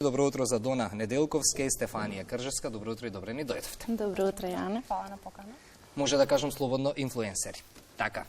Добро утро за Дона Неделковска и Стефанија Кржевска. Добро утро и добре ни дојдовте. Добро утро, Јане. Фала на покана. Може да кажам слободно инфлуенсери. Така.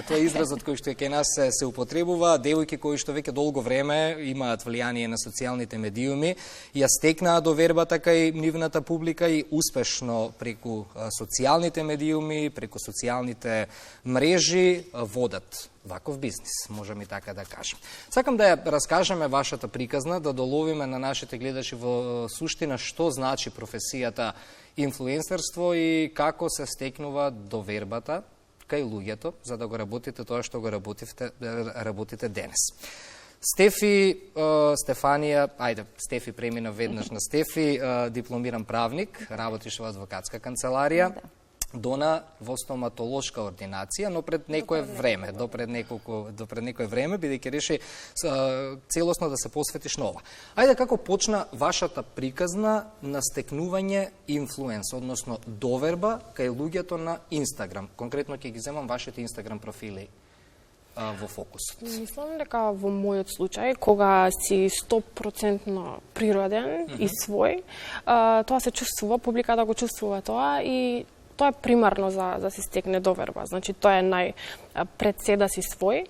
Тоа е изразот кој што кај нас се употребува. Девојки кои што веќе долго време имаат влијание на социјалните медиуми, ја стекнаа довербата кај нивната публика и успешно преку социјалните медиуми, преку социјалните мрежи водат ваков бизнис, можеме и така да кажем. Сакам да ја раскажеме вашата приказна, да доловиме на нашите гледачи во суштина што значи професијата инфлуенсерство и како се стекнува довербата кај луѓето, за да го работите тоа што го работите денес. Стефанија, Стефи премина веднаш на Стефи, дипломиран правник, работиш во адвокатска канцеларија. Дона во стоматолошка ординација, но пред некое време, до пред некое време, бидејќи реши целосно да се посветиш на ова. Ајде, како почна вашата приказна на стекнување инфлуенс, односно доверба кај луѓето на Инстаграм? Конкретно ќе ги земам вашите Инстаграм профили во фокусот. Мислам дека во мојот случај, кога си 100% природен и свој, тоа се чувствува, публиката го чувствува тоа и тоа е примарно за се стекне доверба. Значи, тоа е пред се да си свој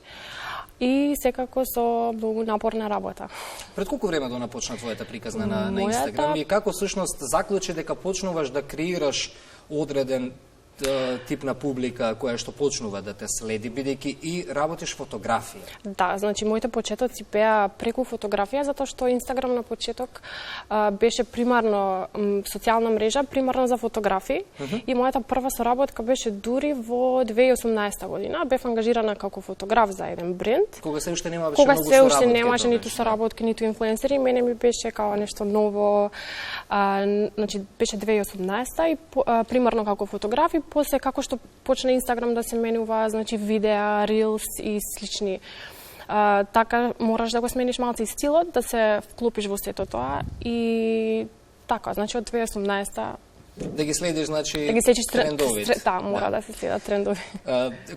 и секако со многу напорна работа. Пред колку време Дона почна твојата приказна на Инстаграм и како всушност заклучи дека почнуваш да креираш одреден тип на публика која што почнува да те следи, бидејќи и работиш фотографија? Да, значи моите почетоци беа преку фотографија, затоа што Инстаграм на почеток беше примарно социјална мрежа, примарно за фотографии, и мојата прва соработка беше дури во 2018 година. Бев ангажирана како фотограф за еден бренд. Кога се уште немаше многу соработки. Кога се уште немаше ниту соработки, ниту инфлуенсери, мене ми беше као нешто ново. Значи беше 2018 и примарно како фотограф, и после како што почна Инстаграм да се менува, значи видеа, рилс и слични. Така мораш да го смениш малку и стилот, да се вклопиш во сето тоа и така, значи од 2018 да ги следиш, значи, да ги следиш трендовите. Да, мора да се следат трендови.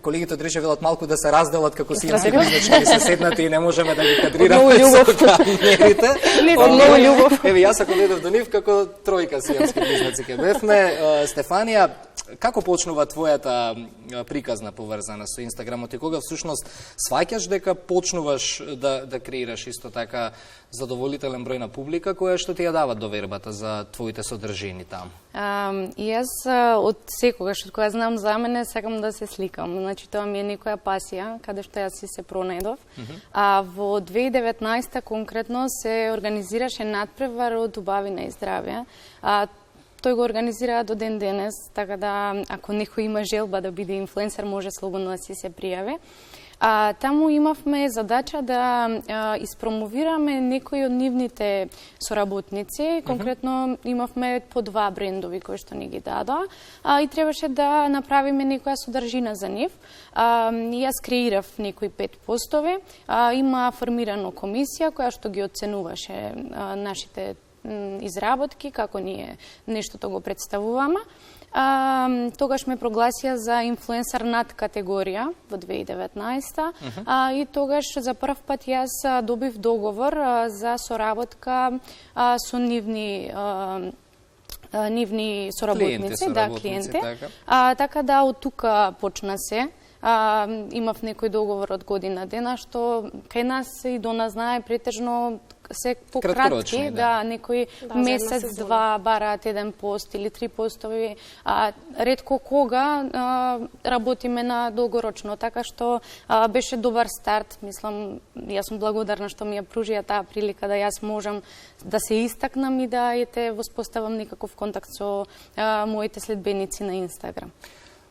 Колегите од Рече велат малку да се разделат како сијамски близначки, се седнати и не можеме да ги кадрираме. Многу љубов. Многу љубов. Еве, јас ако дојдов до нив, како тројка сијамски близнаци ке бевме. Стефанија, како почнува твојата приказна поврзана со Инстаграмот и кога всушност сваќаш дека почнуваш да креираш исто така задоволителен број на публика која што ти ја дава довербата за твоите содржини таму? Јас од секогаш, од кога знам за мене, сакам да се сликам. Значи, тоа ми е некоја пасија, каде што јас се пронајдов. Во 2019 конкретно се организираше надпревар од убавина и здравје. Тој го организира до ден денес, така да ако некој има желба да биде инфлуенсер, може слободно да си се пријави. Таму имавме задача да испромовираме некои од нивните соработници. Конкретно имавме по 2 брендови кои што ни ги дадоа и требаше да направиме некоја содржина за нив. Јас креирав некои 5 постови. Има формирано комисија која што ги оценуваше нашите изработки, како ние нештото го представуваме. Тогаш ме прогласија за инфлуенсер над категорија во 2019 и тогаш за прв пат јас добив договор за соработка со нивни соработници, клиенти. Така да од тука почна се. Имав некој договор од година дена, што кај нас и до нас знае претежно се пократки, некој месец, два бараат еден пост или 3 постови, ретко кога работиме на долгорочно, така што беше добар старт. Мислам, јас сум благодарна што ми ја пружија таа прилика да јас можам да се истакнам и да воспоставам некаков контакт со моите следбеници на Инстаграм.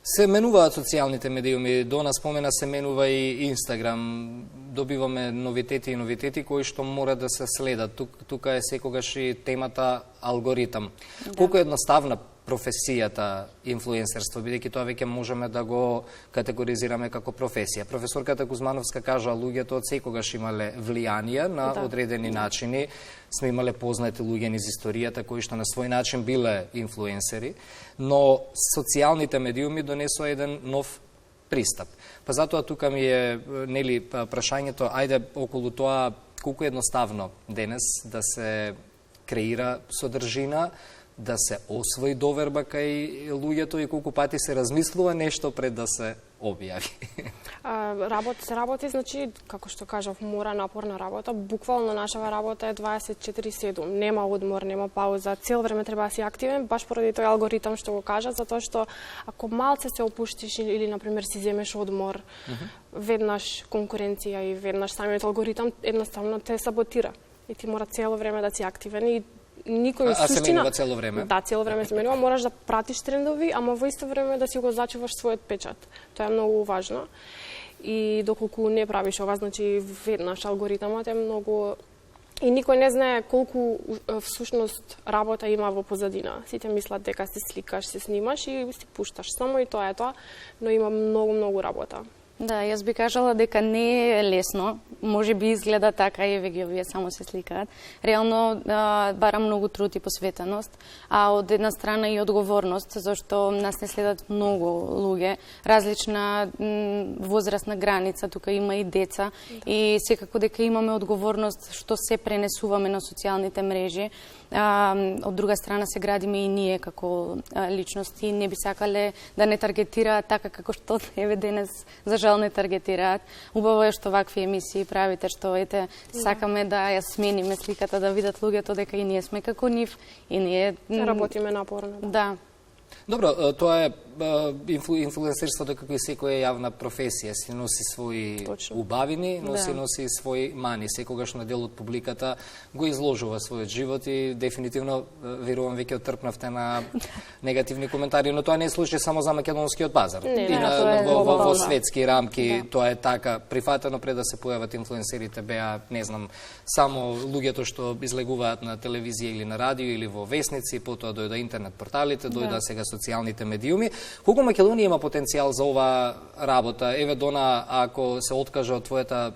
Се менуваат социјалните медиуми, Дона спомена се менува и Инстаграм, добиваме новитети кои што мора да се следат. Тука е секогаш и темата алгоритам. Колку е едноставна професијата инфлуенсерство, бидејќи тоа веќе можеме да го категоризираме како професија. Професорката Кузмановска кажа, луѓето од секогаш имале влијанија на одредени начини. Сме имале познати луѓе низ историјата кои што на свој начин биле инфлуенсери, но социјалните медиуми донесоа еден нов пристап. Па затоа тука ми е прашањето, ајде околу тоа колку е едноставно денес да се креира содржина, да се освои доверба кај луѓето и колку пати се размислува нешто пред да се објави? Се работи, значи, како што кажав, мора напорна работа. Буквално нашава работа е 24/7. Нема одмор, нема пауза. Цел време треба да си активен, баш поради тој алгоритам што го кажа, затоа што ако малце се опуштиш или, например, си земеш одмор, веднаш конкуренција и веднаш самиот алгоритам едноставно те саботира. И ти мора цело време да си активен и никој суштина... се менува цело време? Да, цело време се менува. Мораш да пратиш трендови, ама во исто време да си го зачуваш својот печат. Тоа е многу важно. И доколку не правиш ова, значи веднаш алгоритамот е многу... И никој не знае колку всушност работа има во позадина. Сите мислат дека се сликаш, се снимаш и си пушташ само и тоа е тоа, но има многу работа. Да, јас би кажала дека не е лесно, може би изгледа така и веќе овие само се сликаат. Реално бара многу труд и посветеност, а од една страна и одговорност, зашто нас не следат многу луѓе, различна возрастна граница, тука има и деца и секако дека имаме одговорност што се пренесуваме на социјалните мрежи. Од друга страна се градиме и ние како личности, не би сакале да не таргетираат така како што еве денес за жал не таргетираат. Убаво е што вакви емисии правите, што ете сакаме да ја смениме сликата, да видат луѓето дека и ние сме како нив и ние работиме напорно. Да. Добро, тоа е инфлуенсерството како и секоја јавна професија, си носи своји убавини, носи своји мани. Секогаш на дел од публиката го изложува својот живот и дефинитивно верувам веќе отрпнавте на негативни коментари, но тоа не е случај само за македонскиот пазар. И во светски рамки тоа е така прифатено. Пред да се појават инфлуенсерите беа, не знам, само луѓето што излегуваат на телевизија или на радио или во весници, потоа дојде интернет порталите, дојде сега социјалните медиуми. Колку Македонија има потенцијал за ова работа? Еве Дона, ако се откаже од твојата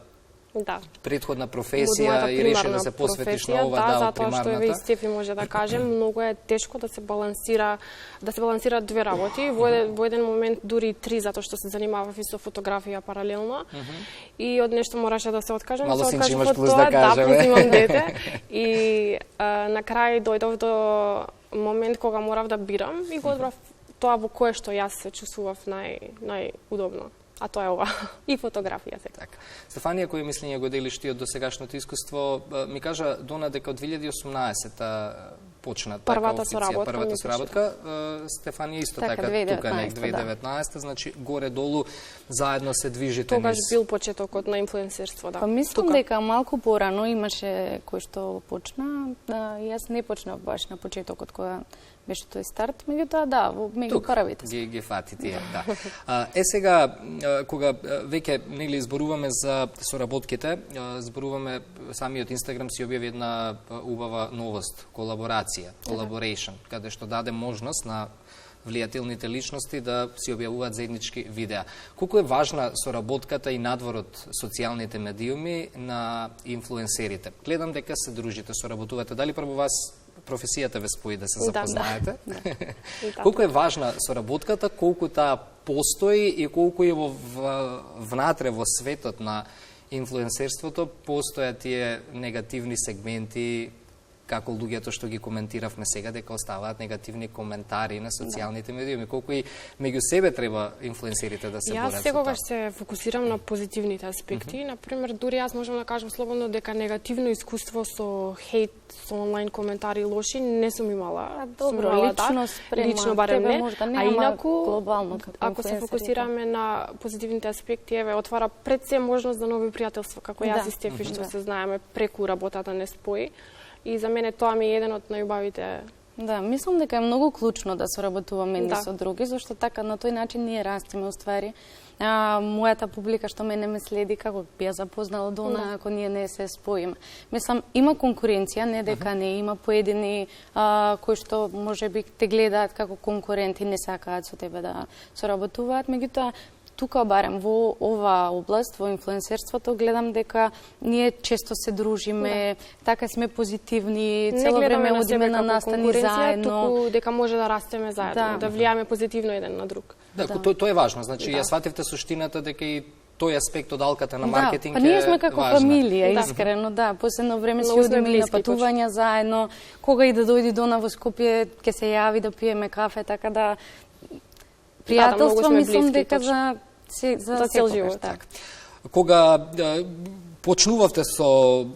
предходна професија и реши да се посветиш на ова, од примарната. Затоа што еве и Стефи може да каже, многу е тешко да се балансираат две работи. Во еден момент дури три, затоа што се занимавав и со фотографија паралелно. И од нешто мораше да се откажам. Мало синче имаш плюс да кажеме. Да, плюс имам дете. И на крај дојдов до момент кога морав да бирам и го одбрав тоа во кое што јас се чувствував најудобно. А тоа е ова. И фотографија се. Така. Стефанија, кој мислење го делиш ти од досегашното искуство, ми кажа Дона дека од 2018-та почна првата соработка. Стефанија исто така тука нек 2019-та, значи горе-долу заедно се движите низ. Тогаш бил почетокот на инфлуенсерство, да. Па мислам дека малку порано имаше кој што почна, јас не почнав баш на почетокот кога беше тој старт, меѓутоа да, меѓу првите. Ги фати тие, да. Сега, кога веќе нели изборуваме за соработките, зборуваме, самиот Инстаграм си објави една убава новост, колаборација, collaboration, каде што даде можност на влијателните личности да си објавуваат заеднички видеа. Колку е важна соработката и надвор од социјалните медиуми на инфлуенсерите? Гледам дека се дружите, соработувате. Дали прво вас професијата ве спои да се запознаете? Колку е важна соработката, колку таа постои и колку е внатре во светот на инфлуенсерството постојат тие негативни сегменти, како луѓето што ги коментиравме сега, дека оставаат негативни коментари на социјалните медиуми. Колку и меѓу себе треба инфлуенсерите да се борат со тоа? Јас секогаш се фокусирам на позитивните аспекти. Например, дури јас можам да кажам слободно дека негативно искуство со хейт, со онлайн коментари лоши не сум имала. Добро, лично барем не. А инаку, глобално, ако се фокусираме на позитивните аспекти, еве, отвара пред се можност за нови пријателства, како јас и Стефи, што се знаеме преку работата не спои. И за мене тоа ми е еден од најубавите. Да, мислам дека е многу клучно да соработуваме едни со други, зашто така на тој начин ние растеме уствари. Мојата публика што мене ме следи, како би ја запознала Дона, ако ние не се споиме. Мислам, има конкуренција, не дека не, има поедини кои што можеби те гледаат како конкуренти, не сакаат со тебе да соработуваат, меѓутоа тука барем во ова област, во инфлуенсерството, гледам дека ние често се дружиме, така сме позитивни, цело време одиме на настани заедно. Туку дека може да растеме заедно, да влијаме позитивно еден на друг. Да, тоа е важно. Значи, ја свативте суштината дека и тој аспект од алката на маркетинг па ние сме како важна. фамилија, искрено, да. Последно време си одиме на патувања заедно, кога и да дојди до во Скопје, ќе се јави да пиеме кафе, така да пријателство мислам дека за цел живот. Так. Кога почнувавте со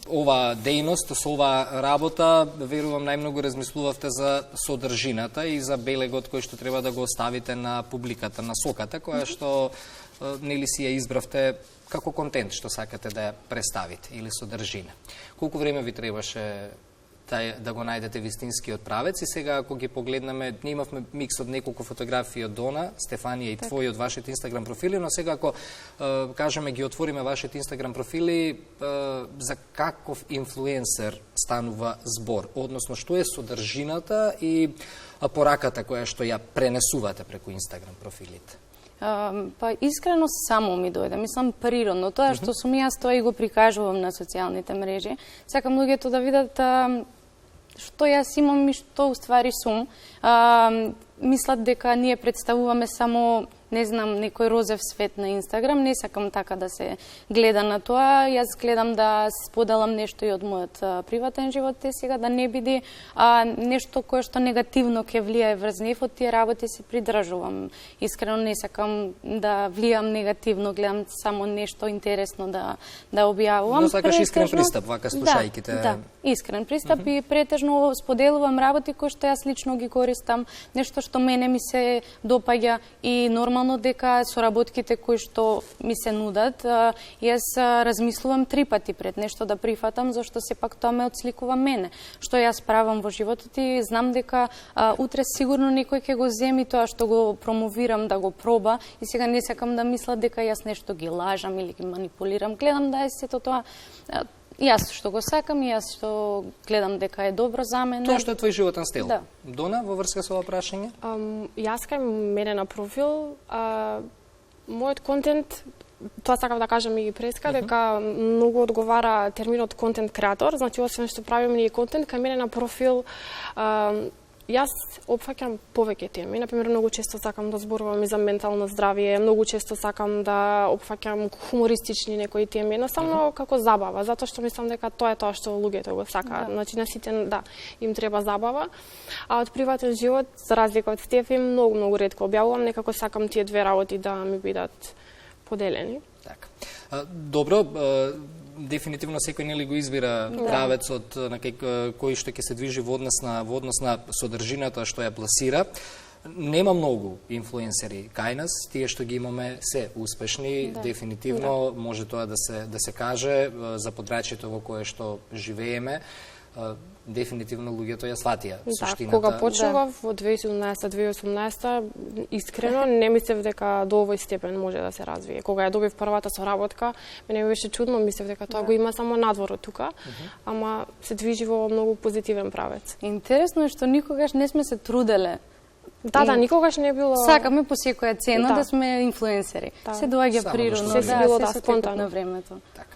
ова дејност, со ова работа, верувам најмногу размислувавте за содржината и за белегот кој што треба да го оставите на публиката, на соката, која што нели си ја избравте како контент што сакате да ја представите или содржина. Колку време ви требаше да го најдете вистинскиот правец и сега ако ги погледнеме, ние имавме микс од неколку фотографии од Дона, Стефанија и твои од вашите Инстаграм профили, но сега ако кажеме ги отвориме вашите Инстаграм профили, за каков инфлуенсер станува збор, односно што е содржината и пораката која што ја пренесувате преку Инстаграм профилите? Па искрено само ми дојде, мислам природно, тоа што сум јас тоа и го прикажувам на социјалните мрежи. Сакам луѓето да видат што јас имам и што уствари сум. Мислат дека ние представуваме само, не знам, некој розев свет на Инстаграм, не сакам така да се гледа на тоа. Јас гледам да споделам нешто и од мојот приватен живот, сега да не биде нешто кое што негативно ќе влијае врз нив, од тие работи се придржувам. Искрено не сакам да влијам негативно, гледам само нешто интересно да објавувам. Но сакаш искрен пристап, вака слушајките. Да, искрен пристап и претежно споделувам работи кои што јас лично ги користам, нешто што мене ми се допаѓа и нормално дека соработките кои што ми се нудат, јас размислувам 3 пати пред нешто да прифатам, зашто сепак тоа ме отсликува мене. Што јас правам во животот и знам дека утре сигурно некој ќе го земи тоа што го промовирам да го проба и сега не сакам да мислат дека јас нешто ги лажам или ги манипулирам. Гледам да е сето тоа јас што го сакам и јас што гледам дека е добро за мене. Тоа што е твој животен стил. Да. Дона, во врска со ова прашање? Јас кај мене на профил, мојот контент, тоа сакав да кажам и преска, дека многу одговара терминот контент креатор, значи освен што правиме ние контент, кај мене на профил јас опфаќам повеќе теми. Например, многу често сакам да зборувам и за ментално здравје, многу често сакам да опфаќам хумористични некои теми, едноставно како забава, затоа што мислам дека тоа е тоа што луѓето го сакаат. Значи на сите им треба забава. А од приватен живот, за разлика од Стефи, многу ретко објавувам, некако сакам тие две работи да ми бидат поделени. Така. Добро, дефинитивно секој нели го избира правецот на кој што ќе се движи во однос на содржината што ја пласира. Нема многу инфлуенсери кај нас, тие што ги имаме се успешни, дефинитивно може тоа да се каже за подрачјето во кое што живееме. Дефинитивно луѓето ја сватија суштината. Кога почнував во 2017-2018, искрено не мислев дека до овој степен може да се развие. Кога ја добив првата соработка, мене ми беше чудно, мислев дека тоа го има само надвор од тука, ама се движи во многу позитивен правец. Интересно е што никогаш не сме се труделе. Да, никогаш не било. Сакаме по секоја цена да сме инфлуенсери. Се доаѓа природно, се било спонтано на времето. Така.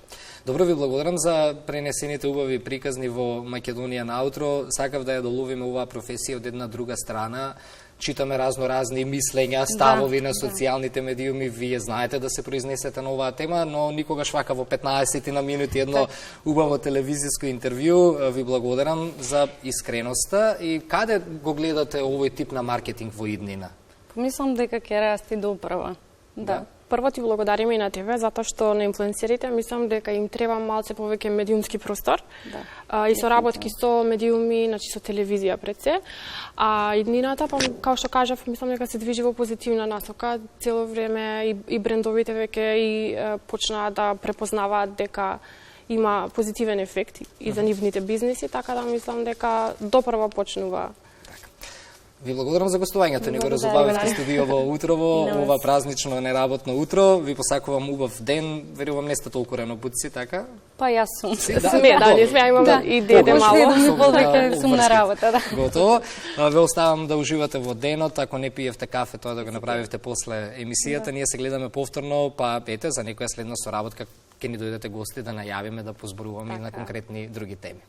Добро, ви благодарам за пренесените убави приказни во Македонија на Аутро. Сакав да ја доловиме оваа професија од една друга страна. Читаме разни мислења, ставови на социјалните медиуми. Вие знаете да се произнесете на оваа тема, но никогаш вака во 15 на минути едно убаво телевизиско интервју. Ви благодарам за искреноста и каде го гледате овој тип на маркетинг во иднина? Мислам дека ќе расти доправа. Да. Прво ти благодариме и на тебе, затоа што на инфлуенсерите мислам дека им треба малце повеќе медиумски простор. И соработки со медиуми, значи со телевизија пред се. А иднината, па како што кажав, мислам дека се движи во позитивна насока. Цело време и брендовите веќе и почнаа да препознаваат дека има позитивен ефект и за нивните бизнеси, така да мислам дека допрва почнува. Ви благодарам за гостувањето, ни го разубавивте студиово утрово, ова празнично неработно утро. Ви посакувам убав ден, верувам не сте толку рано будци, така? Па јас сум. Не сме, имам и деде мало. Повеќе сум на работа, да. Готово. Ве оставам да уживате во денот, ако не пиевте кафе, тоа да го направите после емисијата. Ние се гледаме повторно, па ете, за некоја следна соработка ќе ни дојдете гости да најавиме, да позборуваме и на конкретни други теми.